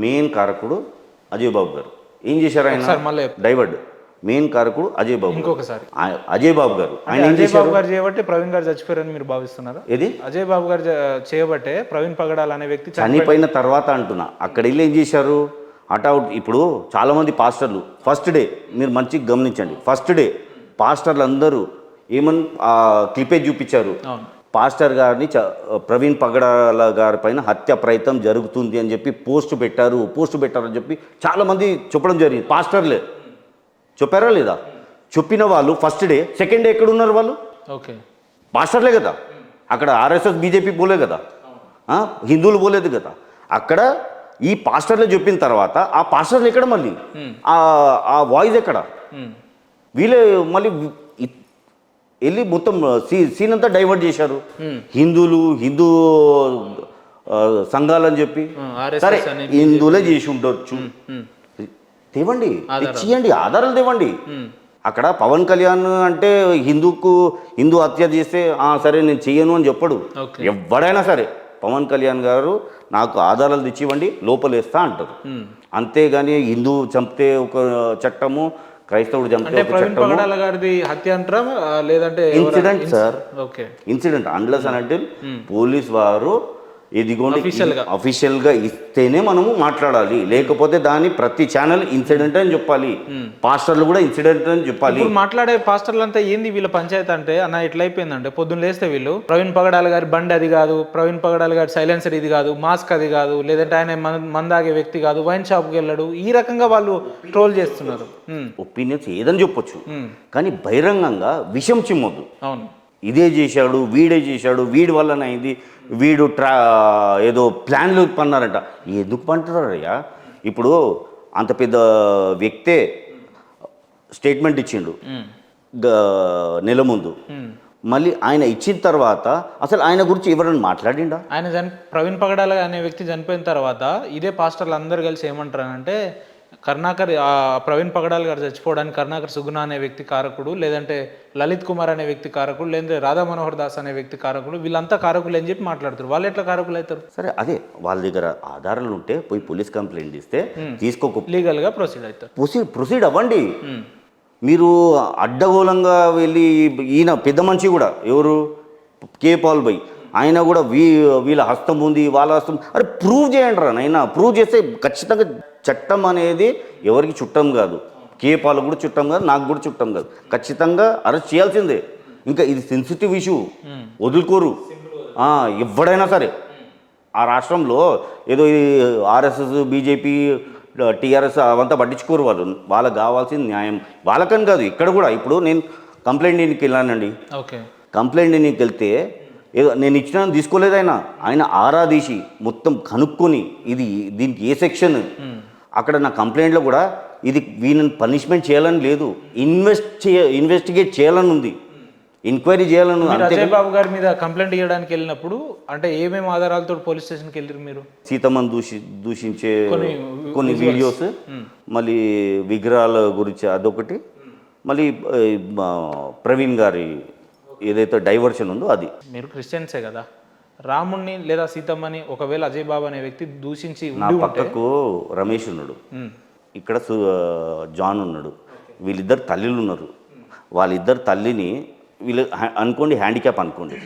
Main కారకుడు అజయ్ బాబు గారు. ఏం చేశారు ఆయన? డైవర్డ్. మెయిన్ కారకుడు అజయ్ బాబు. ఇంకొకసారి అజయ్ బాబు గారు ఆయన ఏం అజయ్ బాబు గారు చేయబట్టే ప్రవీణ్ గారు చచ్చిపోయారని మీరు భావిస్తున్నారా? ఏది అజయ్ బాబు గారు చేయబట్టే ప్రవీణ్ పగడాల్ అనే వ్యక్తి చనిపోయిన తర్వాత అంటున్నా. అక్కడ వెళ్ళి ఏం చేశారు? అటౌట్. ఇప్పుడు చాలామంది పాస్టర్లు ఫస్ట్ డే, మీరు మంచిగా గమనించండి, ఫస్ట్ డే పాస్టర్లు అందరూ ఏమని క్లిపే చూపించారు, పాస్టర్ గారిని ప్రవీణ్ పగడాల గారి పైన హత్య ప్రయత్నం జరుగుతుంది అని చెప్పి పోస్ట్ పెట్టారని చెప్పి చాలామంది చెప్పడం జరిగింది. పాస్టర్లే చెప్పారా లేదా? చెప్పిన వాళ్ళు ఫస్ట్ డే, సెకండ్ డే ఎక్కడ ఉన్నారు వాళ్ళు? ఓకే, పాస్టర్లే కదా. అక్కడ ఆర్ఎస్ఎస్ బీజేపీ పోలే కదా, హిందువులు పోలేదు కదా. అక్కడ ఈ పాస్టర్లే చెప్పిన తర్వాత ఆ పాస్టర్లు ఎక్కడ? మళ్ళీ ఆ వాయిస్ ఎక్కడ? వీళ్ళే మళ్ళీ వెళ్ళి మొత్తం సీన్ అంతా డైవర్ట్ చేశారు. హిందూ సంఘాలని చెప్పి, సరే హిందువులే చేసి ఉండొచ్చు, తేవండి, ఇచ్చేయండి, ఆధారాలు తేవండి. అక్కడ పవన్ కళ్యాణ్ అంటే హిందూ హత్య చేస్తే సరే నేను చెయ్యను అని చెప్పడు. ఎవడైనా సరే పవన్ కళ్యాణ్ గారు నాకు ఆధారాలు తెచ్చివ్వండి, లోపలేస్తా అంటారు. అంతేగాని హిందూ చంపితే ఒక చట్టము, క్రైస్తవుడు చంపితే ఒక చట్టము. హత్య అంటారా లేదంటే ఇన్సిడెంట్ సార్, ఇన్సిడెంట్ అన్లెస్ అంటే పోలీస్ వారు ఇదిగోండి అఫీషియల్గా ఇస్తేనే మనము మాట్లాడాలి. లేకపోతే దాని ప్రతి ఛానల్ ఇన్సిడెంట్ అని చెప్పాలి, పాస్టర్లు కూడా ఇన్సిడెంట్ అని చెప్పాలి. మాట్లాడే పాస్టర్లు అంతా ఏంది వీళ్ళ పంచాయతీ అంటే అన్న ఇట్లా అయిపోయిందంటే, పొద్దున్న లేస్తే వీళ్ళు ప్రవీణ్ పగడాల గారి బండి అది కాదు, ప్రవీణ్ పగడాల గారి సైలెన్సర్ ఇది కాదు, మాస్క్ అది కాదు, లేదంటే ఆయన మందాగే వ్యక్తి కాదు, వైన్ షాప్కి వెళ్ళాడు, ఈ రకంగా వాళ్ళు ట్రోల్ చేస్తున్నారు. ఒపీనియన్స్ ఏదని చెప్పొచ్చు, కానీ బహిరంగంగా విషం చిమ్మొద్దు. అవును, ఇదే చేశాడు, వీడే చేశాడు, వీడి వల్లనే అయింది, వీడు ఏదో ప్లాన్లు పన్నారంట. ఎందుకు పంటున్నారయ్యా? ఇప్పుడు అంత పెద్ద వ్యక్తే స్టేట్మెంట్ ఇచ్చిండు నెల ముందు, మళ్ళీ ఆయన ఇచ్చిన తర్వాత అసలు ఆయన గురించి ఎవరైనా మాట్లాడిండా? ఆయన ప్రవీణ్ పగడాల అనే వ్యక్తి చనిపోయిన తర్వాత ఇదే పాస్టర్లు అందరూ కలిసి ఏమంటారనంటే, కరుణాకర్ ప్రవీణ్ పగడాల్ గారు చచ్చిపోవడానికి కరుణాకర్ సుగుణ అనే వ్యక్తి కారకుడు, లేదంటే లలిత్ కుమార్ అనే వ్యక్తి కారకుడు, లేదంటే రాధా మనోహర్ దాస్ అనే వ్యక్తి కారకుడు, వీళ్ళంతా కారకులు అని చెప్పి మాట్లాడుతారు. వాళ్ళు ఎట్లా కారకులు అవుతారు? సరే, అదే వాళ్ళ దగ్గర ఆధారాలు ఉంటే పోయి పోలీస్ కంప్లైంట్ ఇస్తే తీసుకోక లీగల్గా ప్రొసీడ్ అవుతారు. ప్రొసీడ్ అవ్వండి. మీరు అడ్డగోళంగా వెళ్ళి ఈయన పెద్ద మనిషి కూడా ఎవరు కే పాల్ బై ఆయన కూడా వీళ్ళ హస్తం ఉంది, వాళ్ళ హస్తం, అరే ప్రూవ్ చేయండి రా నైనా. ప్రూవ్ చేస్తే ఖచ్చితంగా చట్టం అనేది ఎవరికి చుట్టం కాదు, కే పాల్ కూడా చుట్టం కాదు, నాకు కూడా చుట్టం కాదు, ఖచ్చితంగా అరెస్ట్ చేయాల్సిందే. ఇంకా ఇది సెన్సిటివ్ ఇష్యూ, వదులుకోరు ఎవడైనా సరే. ఆ రాష్ట్రంలో ఏదో ఈ ఆర్ఎస్ఎస్ బీజేపీ టీఆర్ఎస్ అవంతా పట్టించుకోరు. వాళ్ళకి కావాల్సింది న్యాయం, వాళ్ళకని కాదు. ఇక్కడ కూడా ఇప్పుడు నేను కంప్లైంట్ దీనికి వెళ్ళానండి, కంప్లైంట్ దీనికి వెళ్తే ఏదో నేను ఇచ్చిన తీసుకోలేదు. ఆయన ఆరాధీసి మొత్తం కనుక్కొని దీనికి ఏ సెక్షన్, అక్కడ నా కంప్లైంట్లో కూడా ఇది వీళ్ళని పనిష్మెంట్ చేయాలని లేదు, ఇన్వెస్టిగేట్ చేయాలని ఉంది, ఎంక్వైరీ చేయాలని ఉంది. అజయ్ బాబు గారి మీద కంప్లైంట్ ఇవ్వడానికి వెళ్ళినప్పుడు అంటే ఏమేమి ఆధారాలతో పోలీస్ స్టేషన్కి వెళ్ళారు మీరు? సీతమ్మని దూషించే కొన్ని వీడియోస్, మళ్ళీ విగ్రహాల గురించి అదొకటి, మళ్ళీ ప్రవీణ్ గారి ఏదైతే డైవర్షన్ ఉందో అది. మీరు క్రిస్టియన్సే కదా, రాముణ్ణి లేదా సీతమ్మని ఒకవేళ అజయ్ బాబు అనే వ్యక్తి దూషించి, నా పక్కకు రమేష్ ఉన్నాడు, ఇక్కడ జాన్ ఉన్నాడు, వీళ్ళిద్దరు తల్లిలు ఉన్నారు. వాళ్ళిద్దరు తల్లిని అనుకోండి, హ్యాండిక్యాప్ అనుకోండి,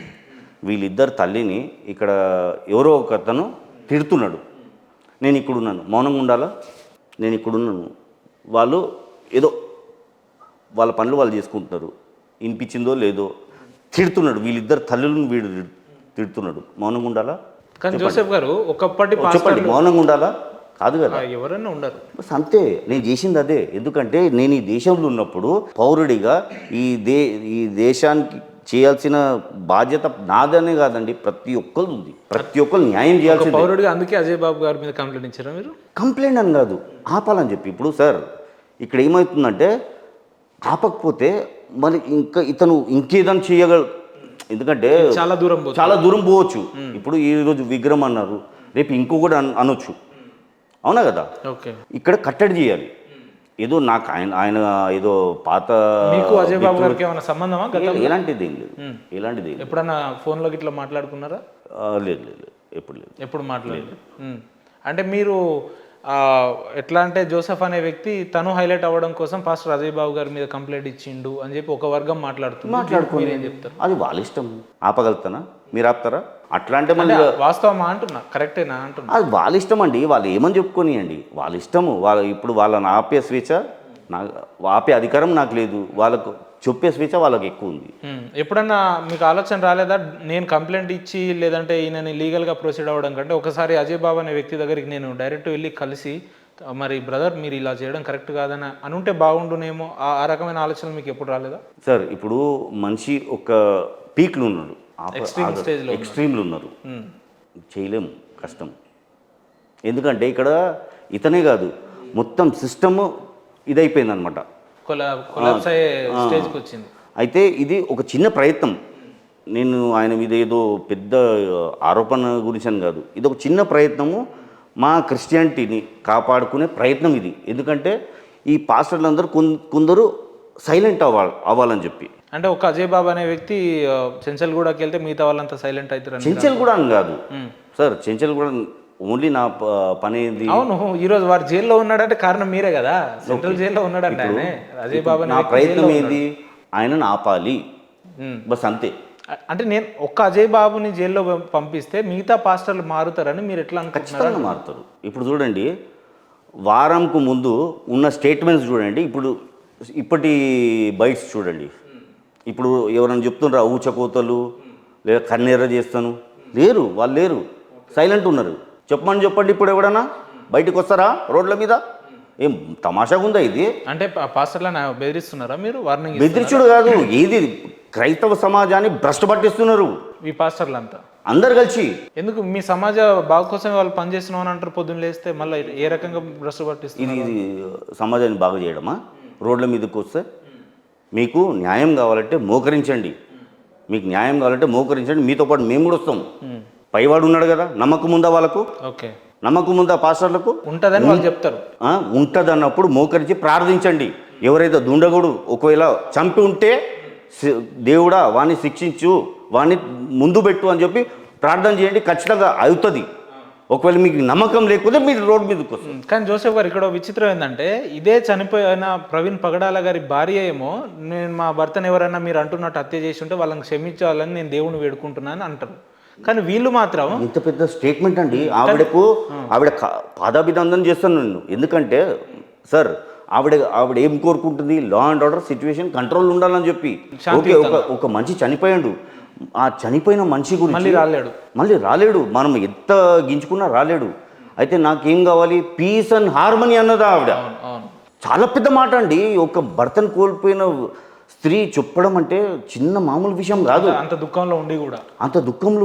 వీళ్ళిద్దరు తల్లిని ఇక్కడ ఎవరో ఒక అతను తిడుతున్నాడు. నేను ఇక్కడున్నాను, మౌనంగా ఉండాలా? నేను ఇక్కడున్నాను, వాళ్ళు ఏదో వాళ్ళ పనులు వాళ్ళు చేసుకుంటున్నారు, వినిపించిందో లేదో తిడుతున్నాడు, వీళ్ళిద్దరు తల్లులను వీడు తిడుతున్నాడు, మౌనంగా ఉండాలా? కానీ జోసెఫ్ గారు ఒకప్పటి చెప్పండి, మౌనంగా ఉండాలా? కాదు కదా, ఎవరైనా ఉండరు. అంతే, నేను చేసింది అదే. ఎందుకంటే నేను ఈ దేశంలో ఉన్నప్పుడు పౌరుడిగా ఈ దేశానికి చేయాల్సిన బాధ్యత నాదనే కాదండి, ప్రతి ఒక్కరు ఉంది, ప్రతి ఒక్కరు న్యాయం చేయాల్సింది పౌరుడిగా. అందుకే అజయ్ బాబు గారి మీద కంప్లైంట్ ఇచ్చారా మీరు? కంప్లైంట్ అని కాదు, ఆపాలని చెప్పి. ఇప్పుడు సార్ ఇక్కడ ఏమవుతుందంటే, ఆపకపోతే మరి ఇతను ఇంకేదైనా చేయగలరు, ఎందుకంటే చాలా దూరం పోవచ్చు. ఇప్పుడు ఈరోజు విగ్రహం అన్నారు, రేపు ఇంకో కూడా అనొచ్చు, అవునా కదా? ఇక్కడ కట్టడి చేయాలి. ఏదో నాకు ఆయన ఏదో పాత అజయ్ బాబు గారికి ఏమైనా సంబంధమా? ఎలాంటిది ఏం లేదు, ఎలాంటిది. ఎప్పుడన్నా ఫోన్లోకి ఇట్లా మాట్లాడుకున్నారా? లేదు, ఎప్పుడు లేదు. ఎప్పుడు మాట్లాడలేదు. అంటే మీరు ఎట్లా అంటే జోసెఫ్ అనే వ్యక్తి తను హైలైట్ అవ్వడం కోసం పాస్టర్ అజయ్ బాబు గారి మీద కంప్లైంట్ ఇచ్చిండు అని చెప్పి ఒక వర్గం మాట్లాడుకోండి ఏం చెప్తారు? అది వాళ్ళ ఇష్టం. ఆపగలుగుతానా? మీరు ఆపుతారా? అట్లా అంటే మళ్ళీ వాస్తవమా అంటున్నా, కరెక్టేనా అంటున్నా? అది వాళ్ళ ఇష్టం అండి. వాళ్ళు ఏమని చెప్పుకోనియండి, వాళ్ళ ఇష్టము. ఇప్పుడు వాళ్ళని ఆపే స్వేచ్ఛ ఆపే అధికారం నాకు లేదు, వాళ్ళకు చెప్పే స్వేచ్ఛ వాళ్ళకి ఎక్కువ ఉంది. ఎప్పుడన్నా మీకు ఆలోచన రాలేదా, నేను కంప్లైంట్ ఇచ్చి లేదంటే ఈయనని లీగల్గా ప్రొసీడ్ అవ్వడం కంటే ఒకసారి అజయ్ బాబు అనే వ్యక్తి దగ్గరికి నేను డైరెక్ట్ వెళ్ళి కలిసి మరి బ్రదర్ మీరు ఇలా చేయడం కరెక్ట్ కాదని అనుంటే బాగుండునేమో, ఆ రకమైన ఆలోచనలు మీకు ఎప్పుడు రాలేదా? సార్ ఇప్పుడు మనిషి ఒక పీక్లు ఉన్నాడు, ఎక్స్ట్రీమ్లు ఉన్నారు, చేయలేము, కష్టం. ఎందుకంటే ఇక్కడ ఇతనే కాదు, మొత్తం సిస్టమ్ ఇదైపోయింది అనమాట, కొలాప్స్ అయ్యే స్టేజ్కి వచ్చింది. అయితే ఇది ఒక చిన్న ప్రయత్నం. నేను ఆయన మీద ఏదో పెద్ద ఆరోపణ గురించి అని కాదు, ఇది ఒక చిన్న ప్రయత్నము, మా క్రిస్టియానిటీని కాపాడుకునే ప్రయత్నం ఇది. ఎందుకంటే ఈ పాస్టర్లందరూ కొందరు సైలెంట్ అవ్వాలని చెప్పి. అంటే ఒక అజయ్ బాబు అనే వ్యక్తి చెంచల్గూడకి వెళ్తే మిగతా వాళ్ళంతా సైలెంట్ అవుతారు. చెంచల్గూడ అని కాదు సార్, చెంచల్గూడ ఓన్లీ నా పని ఏంది. అవును, ఈరోజు వారు జైల్లో ఉన్నాడంటే కారణం మీరే కదా, సెంట్రల్ జైల్లో ఉన్నాడంటే ఆయన అజయ్ బాబు. నా ప్రయత్నం ఏంది, ఆయనను ఆపాలి, బస్ అంతే. అంటే నేను ఒక్క అజయ్ బాబుని జైల్లో పంపిస్తే మిగతా పాస్టర్లు మారుతారని మీరు ఎట్లా అనుకుంటున్నారు? ఖచ్చితంగా మారుతారు. ఇప్పుడు చూడండి, వారంకు ముందు ఉన్న స్టేట్మెంట్స్ చూడండి, ఇప్పటి బైట్స్ చూడండి. ఇప్పుడు ఎవరైనా చెప్తున్నారా ఊచకోతలు లేదా కన్నెర్ర చేస్తాను, లేరు, వాళ్ళు లేరు, సైలెంట్ ఉన్నారు. చెప్పండి ఇప్పుడు ఎవడన్నా బయటకు వస్తారా రోడ్ల మీద? ఏం తమాషాగా ఉందా ఇది? అంటే పాస్టర్లను బెదిరిస్తున్నారా మీరు? వార్నింగ్ బెదిరించుడు కాదు, ఏది క్రైస్తవ సమాజాన్ని భ్రష్టు పట్టిస్తున్నారు ఈ పాస్టర్లంతా అందరు కలిసి. ఎందుకు మీ సమాజ బాగు కోసమే వాళ్ళు పనిచేస్తున్నాం అని అంటారు, పొద్దున్న లేస్తే మళ్ళీ ఏ రకంగా భ్రష్టు పట్టిస్తుంది? ఇది సమాజాన్ని బాగు చేయడమా? రోడ్ల మీదకి వస్తే మీకు న్యాయం కావాలంటే మోకరించండి, మీకు న్యాయం కావాలంటే మోకరించండి, మీతో పాటు మేము కూడా వస్తాం. పైవాడు ఉన్నాడు కదా, నమ్మకం ఉందా వాళ్ళకు? ఓకే, నమ్మకం ఉందా పాస్టర్లకు? ఉంటుందని వాళ్ళు చెప్తారు. ఉంటుంది అన్నప్పుడు మోకరించి ప్రార్థించండి. ఎవరైతే దుండగుడు ఒకవేళ చంపి ఉంటే దేవుడా వాణ్ణి శిక్షించు, వాణ్ణి ముందు పెట్టు అని చెప్పి ప్రార్థన చేయండి, ఖచ్చితంగా అవుతుంది. ఒకవేళ మీకు నమ్మకం లేకపోతే మీరు రోడ్డు మీదకి వస్తుంది. కానీ జోసెఫ్ గారు ఇక్కడ విచిత్రం ఏంటంటే, ఇదే చనిపోయిన ప్రవీణ్ పగడాల గారి భార్య ఏమో నేను మా భర్తను ఎవరైనా మీరు అంటున్నట్టు హత్య చేసి ఉంటే వాళ్ళని క్షమించాలని నేను దేవుని వేడుకుంటున్నాను అంటారు. కానీ వీళ్ళు మాత్రం ఇంత పెద్ద స్టేట్మెంట్ అండి. ఆవిడ పాదాభినందన చేస్తాను నేను. ఎందుకంటే సార్ ఆవిడ ఏం కోరుకుంటుంది, law and order situation control ఉండాలని చెప్పి. ఓకే, ఒక మనిషి చనిపోయాడు, ఆ చనిపోయిన మనిషి గురించి మళ్ళీ రాలేడు, మనం ఎంత గించుకున్నా రాలేడు. అయితే నాకేం కావాలి, పీస్ అండ్ హార్మనీ అన్నదా ఆవిడ. చాలా పెద్ద మాట అండి. ఒక భర్తను కోల్పోయిన స్త్రీ చెప్పడం అంటే చిన్న మామూలు విషయం కాదు. అంత దుఃఖంలో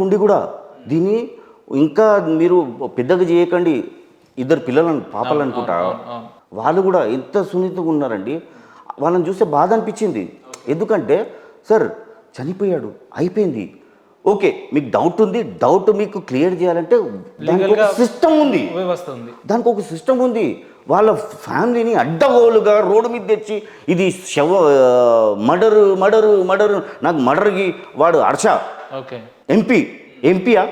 ఉండి కూడా దీన్ని ఇంకా మీరు పెద్దగా చేయకండి. 2 పిల్లలను పాపలు అనుకుంటా, వాళ్ళు కూడా ఎంత సున్నితంగా ఉన్నారండి. వాళ్ళని చూస్తే బాధ అనిపించింది. ఎందుకంటే సార్ చనిపోయాడు, అయిపోయింది, ఓకే, మీకు డౌట్ ఉంది, డౌట్ మీకు క్లియర్ చేయాలంటే దానికి ఒక సిస్టమ్ ఉంది, దానికి ఒక సిస్టమ్ ఉంది. వాళ్ళ ఫ్యామిలీని అడ్డగోలుగా రోడ్డు మీద తెచ్చి ఇది మర్డరు నాకు మర్డర్కి వాడు హర్ష ఎంపీయా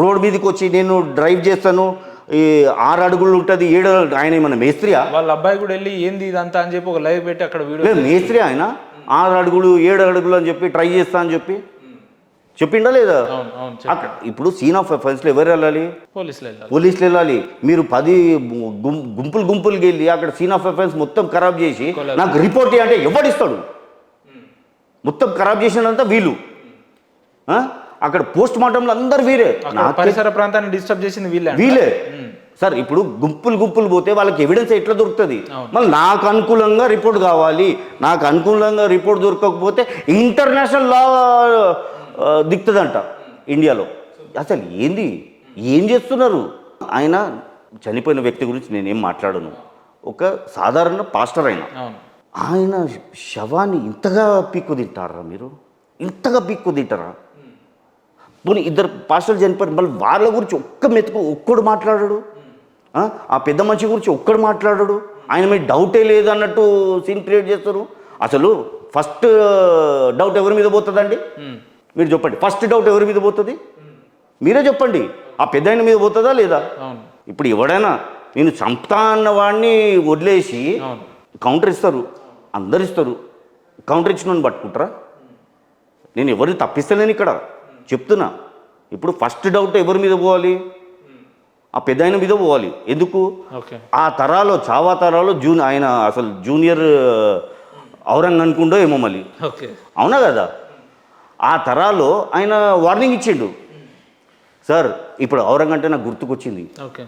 రోడ్డు మీదకి వచ్చి నేను డ్రైవ్ చేస్తాను, ఈ 6 అడుగులు ఉంటుంది 7 అడుగులు, ఆయన ఏమన్నా మేస్త్రియా? వాళ్ళ అబ్బాయి కూడా వెళ్ళి ఏంది ఇదంతా అని చెప్పి ఒక లైవ్ పెట్టి అక్కడ వీడియో, మేస్త్రి ఆయన 6 అడుగులు 7 అడుగులు అని చెప్పి ట్రై చేస్తా అని చెప్పి చెప్పిండా లేదా? అక్కడ ఇప్పుడు సీన్ ఆఫ్ అఫెన్స్లో ఎవరు వెళ్ళాలి? పోలీసులు వెళ్ళాలి. మీరు 10 గుంపులకి వెళ్ళి అక్కడ సీన్ ఆఫ్ అఫెన్స్ మొత్తం ఖరాబ్ చేసి నాకు రిపోర్ట్ అంటే ఎవడిస్తాడు? మొత్తం ఖరాబ్ చేసినంతా వీళ్ళు. అక్కడ పోస్ట్ మార్టంలో అందరు పరిసర ప్రాంతాన్ని డిస్టర్బ్ చేసింది వీళ్ళే సార్. ఇప్పుడు గుంపులు పోతే వాళ్ళకి ఎవిడెన్స్ ఎట్లా దొరుకుతుంది? మళ్ళీ నాకు అనుకూలంగా రిపోర్ట్ కావాలి, నాకు అనుకూలంగా రిపోర్ట్ దొరకకపోతే ఇంటర్నేషనల్ లా దిక్కుతుందంట ఇండియాలో. అసలు ఏం చేస్తున్నారు? ఆయన చనిపోయిన వ్యక్తి గురించి నేనేం మాట్లాడను, ఒక సాధారణ పాస్టర్ ఆయన శవాన్ని ఇంతగా పీక్కు తింటారా మీరు? ఇంతగా పీక్కు తింటారా? పోనీ 2 పాస్టర్లు చనిపోయారు, మళ్ళీ వాళ్ళ గురించి ఒక్కడు మాట్లాడాడు, ఆ పెద్ద మనిషి గురించి ఒక్కడు మాట్లాడాడు, ఆయన మీద డౌటే లేదన్నట్టు సీన్ క్రియేట్ చేస్తారు. అసలు ఫస్ట్ డౌట్ ఎవరి మీద పోతుందండి? మీరు చెప్పండి, ఫస్ట్ డౌట్ ఎవరి మీద పోతుంది? మీరే చెప్పండి. ఆ పెద్ద ఆయన మీద పోతుందా లేదా? ఇప్పుడు ఎవడైనా నేను చంపుతా అన్న వాడిని వదిలేసి అవును. కౌంటర్ ఇస్తారు, అందరు ఇస్తారు, కౌంటర్ ఇచ్చిన పట్టుకుంటారా? నేను ఎవరిని తప్పిస్తలేను ఇక్కడ చెప్తున్నా. ఇప్పుడు ఫస్ట్ డౌట్ ఎవరి మీద పోవాలి? ఆ పెద్ద ఆయన మీద పోవాలి. ఎందుకు? ఓకే. ఆ తరాలో చావా తరాలో ఆయన అసలు జూనియర్ ఔరంగ్ అనుకుండో ఏమో మళ్ళీ, ఓకే. అవునా కదా? ఆ తరాలో ఆయన వార్నింగ్ ఇచ్చిండు. సార్ ఇప్పుడు ఔరంగ్ అంటే నాకు గుర్తుకొచ్చింది. ఓకే.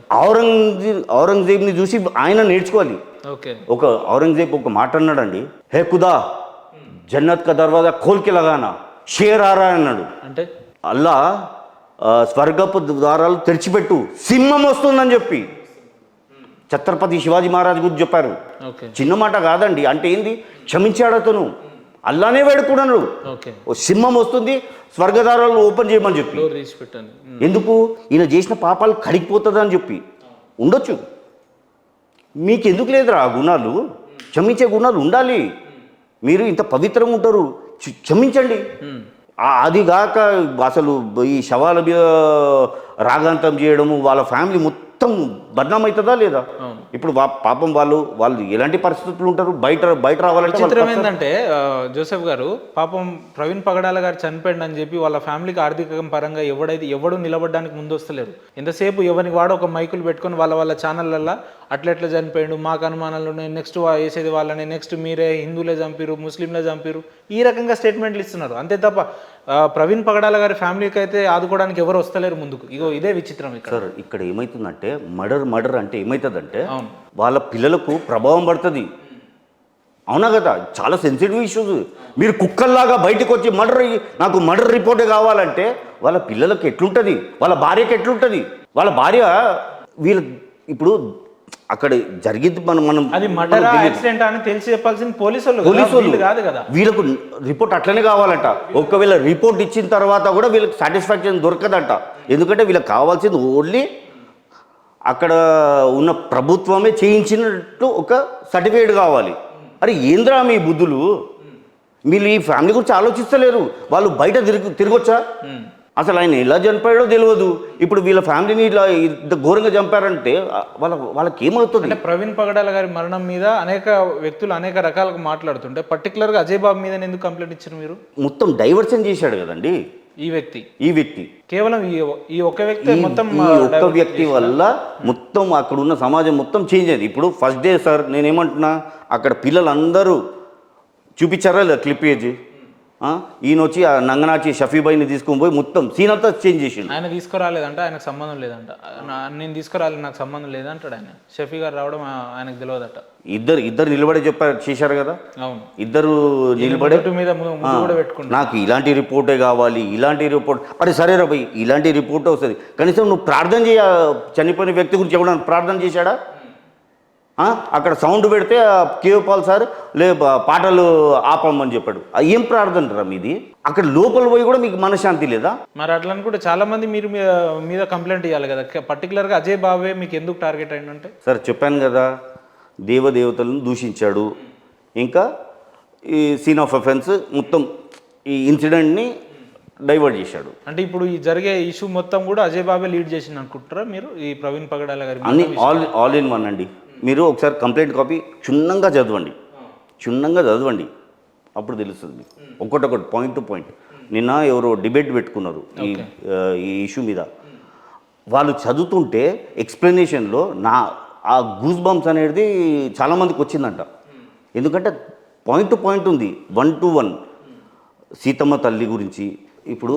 ఔరంగజేబ్ని చూసి ఆయన నేర్చుకోవాలి. ఓకే. ఒక ఔరంగజేబ్ ఒక మాట అన్నాడండి, హే ఖుదా జన్నత్ కా దర్వాజా ఖోల్కే లగానా షేర్ ఆరా అన్నాడు. అంటే అల్లా స్వర్గపు ద్వారాలు తెరిచిపెట్టు, సింహం వస్తుందని చెప్పి ఛత్రపతి శివాజీ మహారాజ్ గురించి చెప్పారు. ఓకే. చిన్న మాట కాదండి. అంటే ఏంది? క్షమించాడు అతను, అల్లానే వేడుకున్నాడు. ఓకే. ఓ సింహం వస్తుంది, స్వర్గద్వారాలు ఓపెన్ చేయమని చెప్పి. డోర్ తీసి పెట్టండి. ఎందుకు? ఈయన చేసిన పాపాలు కడిగిపోతుంది అని చెప్పి ఉండొచ్చు. మీకు ఎందుకు లేదురా ఆ గుణాలు? క్షమించే గుణాలు ఉండాలి. మీరు ఇంత పవిత్రంగా ఉంటారు, క్షమించండి. అది కాక అసలు ఈ శవాల మీద రాగాంతం చేయడము, వాళ్ళ ఫ్యామిలీ మొత్తం బద్నాం అవుతుందా లేదా? ఇప్పుడు పాపం వాళ్ళు ఎలాంటి పరిస్థితులు ఉంటారు? బయట రావాలంటే విచిత్రం ఏంటంటే జోసెఫ్ గారు, పాపం ప్రవీణ్ పగడాల గారు చనిపోయింది అని చెప్పి వాళ్ళ ఫ్యామిలీకి ఆర్థిక పరంగా ఎవడు నిలబడడానికి ముందు వస్తలేరు. ఎంతసేపు ఎవరికి వాడు ఒక మైకులు పెట్టుకొని వాళ్ళ ఛానళ్ళల్లో అట్లెట్లా చనిపోయిండు, మాకు అనుమానాలు ఉన్నాయి, నెక్స్ట్ వేసేది వాళ్ళని, నెక్స్ట్ మీరే హిందువులే చంపిరు, ముస్లింలే చంపిరు, ఈ రకంగా స్టేట్మెంట్లు ఇస్తున్నారు. అంతే తప్ప ప్రవీణ్ పగడాల గారి ఫ్యామిలీకి అయితే ఆదుకోవడానికి ఎవరు వస్తలేరు ముందుకు. ఇగో ఇదే విచిత్రం ఇక్కడ. సార్ ఇక్కడ ఏమవుతుందంటే మర్డర్ అంటే ఏమవుతుందంటే వాళ్ళ పిల్లలకు ప్రభావం పడుతుంది. అవునా కదా? చాలా సెన్సిటివ్ ఇష్యూస్. మీరు కుక్కల్లాగా బయటకు వచ్చి నాకు మర్డర్ రిపోర్టే కావాలంటే వాళ్ళ పిల్లలకు ఎట్లుంటుంది, వాళ్ళ భార్యకి ఎట్లుంటుంది? వాళ్ళ భార్య ఇప్పుడు అక్కడ జరిగింది మనం అది మర్డర్ యాక్సిడెంట్ అని తెలిసి చెప్పాల్సింది పోలీసులు కాదు కదా. వీళ్ళకు రిపోర్ట్ అట్లనే కావాలంట. ఒకవేళ రిపోర్ట్ ఇచ్చిన తర్వాత కూడా వీళ్ళకి సాటిస్ఫాక్షన్ దొరకదంట. ఎందుకంటే వీళ్ళకి కావాల్సింది ఓన్లీ అక్కడ ఉన్న ప్రభుత్వమే చేయించినట్టు ఒక సర్టిఫికేట్ కావాలి. అరే ఏంద్రా మీ బుద్ధులు? మీరు ఈ ఫ్యామిలీ గురించి ఆలోచిస్తలేరు. వాళ్ళు బయట తిరగొచ్చా? అసలు ఆయన ఎలా చనిపోయాడో తెలియదు. ఇప్పుడు వీళ్ళ ఫ్యామిలీని ఇలా ఇంత ఘోరంగా చంపారంటే వాళ్ళకి ఏమవుతుంది? అంటే ప్రవీణ్ పగడాల గారి మరణం మీద అనేక వ్యక్తులు అనేక రకాలుగా మాట్లాడుతుంటే పర్టికులర్గా అజయ్ బాబు మీద ఎందుకు కంప్లైంట్ ఇచ్చారు మీరు? మొత్తం డైవర్షన్ చేశాడు కదండి ఈ వ్యక్తి. కేవలం ఈ ఒక్క వ్యక్తి మొత్తం ఒక్క వ్యక్తి వల్ల మొత్తం అక్కడ ఉన్న సమాజం మొత్తం చేంజ్ అయింది. ఇప్పుడు ఫస్ట్ డే సార్ నేనేమంటున్నా, అక్కడ పిల్లలందరూ చూపించారా లేదా క్లిప్ ఏజ్? ఈయన వచ్చి ఆ నంగనాచి షఫీబాయిని తీసుకొని పోయి మొత్తం సీన్ అంతా చేంజ్ చేసిండు. ఆయన తీసుకురాలేదంట, ఆయనకు సంబంధం లేదంట. నేను తీసుకురాలేదు, నాకు సంబంధం లేదంటాడు ఆయన. షఫీ గారు రావడం ఆయనకు తెలియదట. ఇద్దరు నిలబడే చేశారు కదా. అవును, ఇద్దరు నిలబడే మీద కూడా పెట్టుకుంటారు. నాకు ఇలాంటి రిపోర్టే కావాలి, ఇలాంటి రిపోర్ట్. అరే సరే రా భయ్, ఇలాంటి రిపోర్టే వస్తుంది. కనీసం నువ్వు ప్రార్థన చనిపోయిన వ్యక్తి గురించి ఎవడన్నా ప్రార్థన చేశాడా? అక్కడ సౌండ్ పెడితే కేవపాల్ సార్ పాటలు ఆపమని చెప్పాడు. ఏం ప్రార్థన రా మీది? అక్కడ లోపల పోయి కూడా మీకు మనశ్శాంతి లేదా? మరి అట్లా అనుకుంటే చాలా మంది మీరు మీద కంప్లైంట్ ఇవ్వాలి కదా. పర్టికులర్గా అజయ్ బాబే మీకు ఎందుకు టార్గెట్ అయిందంటే? సార్ చెప్పాను కదా, దేవదేవతలను దూషించాడు. ఇంకా ఈ సీన్ ఆఫ్ అఫెన్స్ మొత్తం ఈ ఇన్సిడెంట్ని డైవర్ట్ చేశాడు. అంటే ఇప్పుడు ఈ జరిగే ఇష్యూ మొత్తం కూడా అజయ్ బాబే లీడ్ చేసింది అనుకుంటారా మీరు? ఈ ప్రవీణ్ పగడాల గారి అన్ని ఆల్ ఇన్ వన్ అండి. మీరు ఒకసారి కంప్లైంట్ కాపీ క్షుణ్ణంగా చదవండి, అప్పుడు తెలుస్తుంది మీకు ఒక్కొక్కటి పాయింట్ టు పాయింట్. నిన్న ఎవరో డిబేట్ పెట్టుకున్నారు ఈ ఇష్యూ మీద. వాళ్ళు చదువుతుంటే ఎక్స్ప్లెనేషన్లో ఆ గూస్ బంప్స్ అనేది చాలామందికి వచ్చిందంట. ఎందుకంటే పాయింట్ టు పాయింట్ ఉంది, 1 to 1. సీతమ్మ తల్లి గురించి, ఇప్పుడు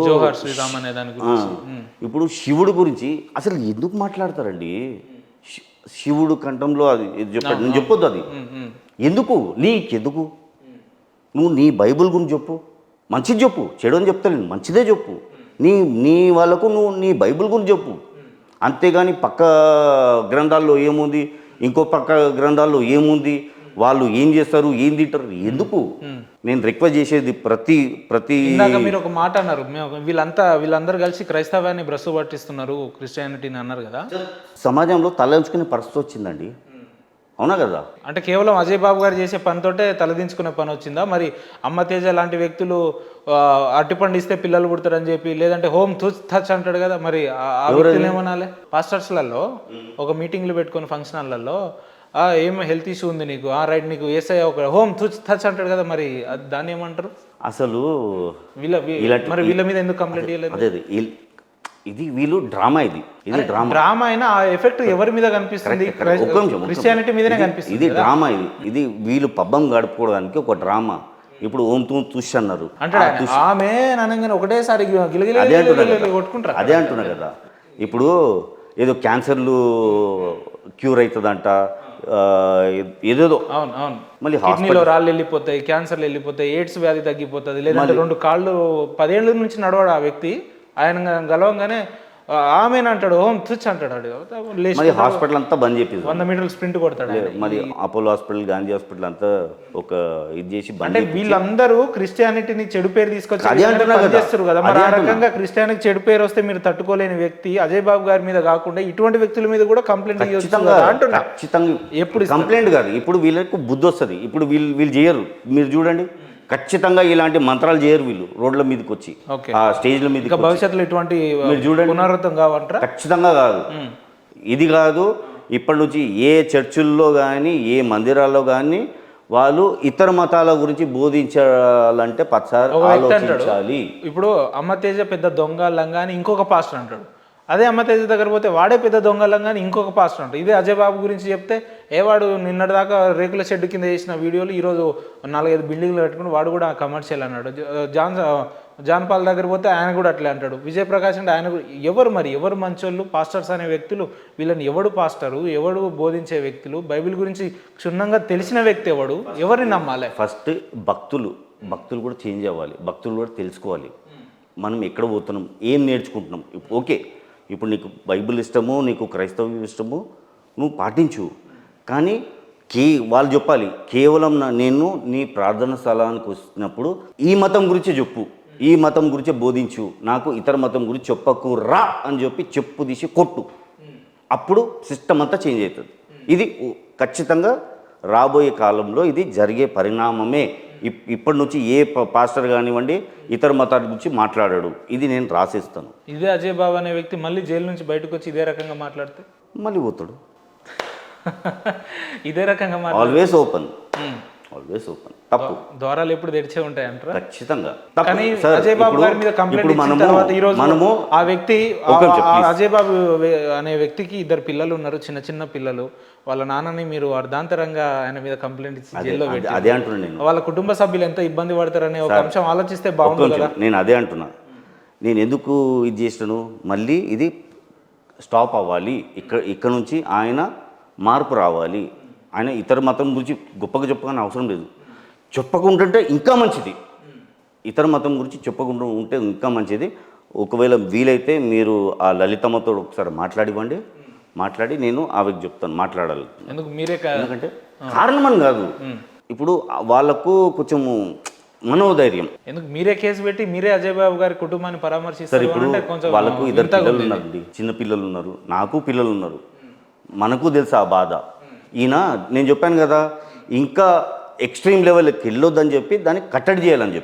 ఇప్పుడు శివుడు గురించి అసలు ఎందుకు మాట్లాడతారండి? శివుడు కంఠంలో అది చెప్పాడు, నేను చెప్పొద్దు అది. నీకెందుకు? నువ్వు నీ బైబుల్ గురించి చెప్పు, మంచిది చెప్పు, చెడు అని చెప్తాను, మంచిదే చెప్పు. నీ వాళ్ళకు నువ్వు నీ బైబుల్ గురించి చెప్పు. అంతేగాని పక్క గ్రంథాల్లో ఏముంది, ఇంకో పక్క గ్రంథాల్లో ఏముంది, వాళ్ళు ఏం చేస్తారు, ఏం తింటారు, ఎందుకు? నేను రిక్వెస్ట్ చేసేది ప్రతి మీరు ఒక మాట అన్నారు, వీళ్ళందరూ కలిసి క్రైస్తవాన్ని భ్రష్టు పట్టిస్తున్నారు క్రిస్టియానిటీని అన్నారు కదా. సమాజంలో తలంచుకునే పరిస్థితి వచ్చిందండి. అవునా కదా? అంటే కేవలం అజయ్ బాబు గారు చేసే పనితోటే తలదించుకునే పని వచ్చిందా? మరి అమ్మ తేజ లాంటి వ్యక్తులు అరటిపండు ఇస్తే పిల్లలు పుడతారని చెప్పి, లేదంటే హోమ్ టచ్ అంటాడు కదా, మరి ఆ వ్యక్తులు ఏమనాలి? పాస్టర్స్లలో ఒక మీటింగ్లు పెట్టుకుని ఫంక్షన్లలో ఏమో హెల్త్ ఇష్యూ ఉంది నీకు, రైట్, నీకు ఏసఐ ఒక హోమ్ టచ్ అంటాడు కదా, మరి దాన్ని ఏమంటారు? అసలు మరి వీళ్ళ మీద ఎందుకు కంప్లైంట్ చేయలేదు? అదే ఇది వీళ్ళు డ్రామా, ఇది డ్రామా అయినా ఆ ఎఫెక్ట్ ఎవరి మీద కనిపిస్తుంది? క్రిస్టియానిటీ మీదనే కనిపిస్తుంది. ఇది డ్రామా, ఇది వీళ్ళు పబ్బం గడుపుకోవడానికి ఒక డ్రామా. ఇప్పుడు ఓం తూ తుష్ అన్నారు అంటే ఆమె అనగానే ఒకటేసారి కొట్టుకుంటారు. అదే అంటున్నా కదా. ఇప్పుడు ఏదో క్యాన్సర్లు క్యూర్ అవుతుందంట, ఏదేదో. అవును అవును, మళ్ళీ కిడ్నీలో రాళ్ళు వెళ్ళిపోతాయి, క్యాన్సర్లు వెళ్ళిపోతాయి, ఎయిడ్స్ వ్యాధి తగ్గిపోతుంది, లేదంటే 2 కాళ్ళు 10 ఏళ్ళ నుంచి నడవాడు ఆ వ్యక్తి, ఆయన గలవంగానే ఆమెను అంటాడు, హోమ్ తుచ్ అంటాడు. మరి హాస్పిటల్ అంతా బంద్ చేసి 100 మీటర్లు స్ప్రింట్ కొడతాడు. మరి అపోలో హాస్పిటల్, గాంధీ హాస్పిటల్ అంతా ఒక ఇది చేసి అంటే వీళ్ళందరూ క్రిస్టియానిటీని చెడు పేరు తీసుకొచ్చి చేస్తారు కదా. మరి ఆ రకంగా క్రిస్టియానిటీ చెడు పేరు వస్తే మీరు తట్టుకోలేని వ్యక్తి అజయ్ బాబు గారి మీద కాకుండా ఇటువంటి వ్యక్తుల మీద కూడా కంప్లైంట్ ఖచ్చితంగా ఎప్పుడు కంప్లైంట్ కాదు. ఇప్పుడు వీళ్ళకు బుద్ధి వస్తుంది. ఇప్పుడు వీళ్ళు చేయరు. మీరు చూడండి, ఖచ్చితంగా ఇలాంటి మంత్రాలు చేయరు వీళ్ళు రోడ్ల మీదకి వచ్చి, ఆ స్టేజ్ల మీద. భవిష్యత్తులో ఇటువంటి మీరు చూడండి, పునరావృతం కావంటారా? ఖచ్చితంగా కాదు. ఇది కాదు, ఇప్పటి నుంచి ఏ చర్చిల్లో కానీ ఏ మందిరాల్లో కానీ వాళ్ళు ఇతర మతాల గురించి బోధించాలంటే పచ్చారు ఆలోచించాలి. ఇప్పుడు అమ్మ తేజ పెద్ద దొంగ లంగా అని ఇంకొక పాస్టర్ అంటాడు, అదే అమ్మ తేజ దగ్గర పోతే వాడే పెద్ద దొంగలంగా అని ఇంకొక పాస్టర్ అంటాడు. ఇదే అజయ్ బాబు గురించి చెప్తే వాడు నిన్నటిదాకా రేకుల షెడ్ కింద చేసిన వీడియోలు ఈరోజు 4-5 బిల్డింగ్లు పెట్టుకుని వాడు కూడా కమర్షియల్ అన్నాడు. జాన్ పాల్ దగ్గర పోతే ఆయన కూడా అట్లే అంటాడు. విజయ్ ప్రకాష్ అంటే ఆయన ఎవరు మంచోళ్ళు? పాస్టర్స్ అనే వ్యక్తులు, వీళ్ళని ఎవడు పాస్టరు, ఎవడు బోధించే వ్యక్తులు, బైబిల్ గురించి క్షుణ్ణంగా తెలిసిన వ్యక్తి ఎవరిని నమ్మాలి? ఫస్ట్ భక్తులు కూడా చేంజ్ అవ్వాలి, భక్తులు కూడా తెలుసుకోవాలి మనం ఎక్కడ పోతున్నాం, ఏం నేర్చుకుంటున్నాం. ఓకే, ఇప్పుడు నీకు బైబిల్ ఇష్టము, నీకు క్రైస్తవం ఇష్టము, నువ్వు పాటించు. కానీ వాళ్ళు చెప్పాలి, కేవలం నేను నీ ప్రార్థన స్థలానికి వచ్చినప్పుడు ఈ మతం గురించి చెప్పు, ఈ మతం గురించి బోధించు, నాకు ఇతర మతం గురించి చెప్పకు రా అని చెప్పి చెప్పు తీసి కొట్టు. అప్పుడు సిస్టమ్ అంతా చేంజ్ అవుతుంది. ఇది ఖచ్చితంగా రాబోయే కాలంలో ఇది జరిగే పరిణామమే. ఇప్పటి నుంచి ఏ పాస్టర్ కానివ్వండి ఇతర మతాల గురించి మాట్లాడాడు, ఇది నేను రాసేస్తాను. ఇదే అజయ్ బాబు అనే వ్యక్తి మళ్ళీ జైలు నుంచి బయటకు వచ్చి ఇదే రకంగా మాట్లాడితే మళ్ళీ పోతాడు. ఇదే రకంగా ఆల్వేస్ ఓపెన్. తప్పు ద్వారాలు ఎప్పుడు తెరిచే ఉంటాయి అంటారా? ఖచ్చితంగా. అజయ్ బాబు గారి మీద కంప్లైంట్ ఇచ్చిన తర్వాత ఈ రోజు ఆ వ్యక్తి, అజయ్ బాబు అనే వ్యక్తికి 2 పిల్లలు ఉన్నారు, చిన్న పిల్లలు. వాళ్ళ నాన్నని మీరు అర్ధాంతరంగా ఆయన మీద కంప్లైంట్ ఇచ్చి జైల్లో పెట్టి, అదే అంటున్నా నేను, వాళ్ళ కుటుంబ సభ్యులు ఎంత ఇబ్బంది పడతారనే ఒక అంశం ఆలోచిస్తే బాగుంటుంది కదా. నేను అదే అంటున్నా, నేను ఎందుకు ఇది చేస్తాను, మళ్ళీ ఇది స్టాప్ అవ్వాలి. ఇక్కడ నుంచి ఆయన మార్పు రావాలి. ఆయన ఇతర మతం గురించి గొప్పగా చెప్పగానే అవసరం లేదు, చెప్పకుంటుంటే ఇంకా మంచిది. ఇతర మతం గురించి చెప్పకుండా ఉంటే ఇంకా మంచిది. ఒకవేళ వీలైతే మీరు ఆ లలితమ్మతో ఒకసారి మాట్లాడి నేను ఆవిడకి చెప్తాను, మాట్లాడాలి. ఎందుకంటే కారణమని కాదు, ఇప్పుడు వాళ్ళకు కొంచెము మనోధైర్యం. ఎందుకు మీరే కేసు పెట్టి మీరే అజయ్ బాబు గారి కుటుంబాన్ని పరామర్శిస్తారు? ఇప్పుడు వాళ్ళకు 2 పిల్లలు ఉన్నారండి, చిన్న పిల్లలు ఉన్నారు, నాకు పిల్లలు ఉన్నారు, మనకు తెలుసు ఆ బాధ. ఈయన నేను చెప్పాను కదా, ఇంకా ఎక్స్ట్రీమ్ లెవెల్కి వెళ్ళొద్దని చెప్పి దాన్ని కట్టడి చేయాలని చెప్పి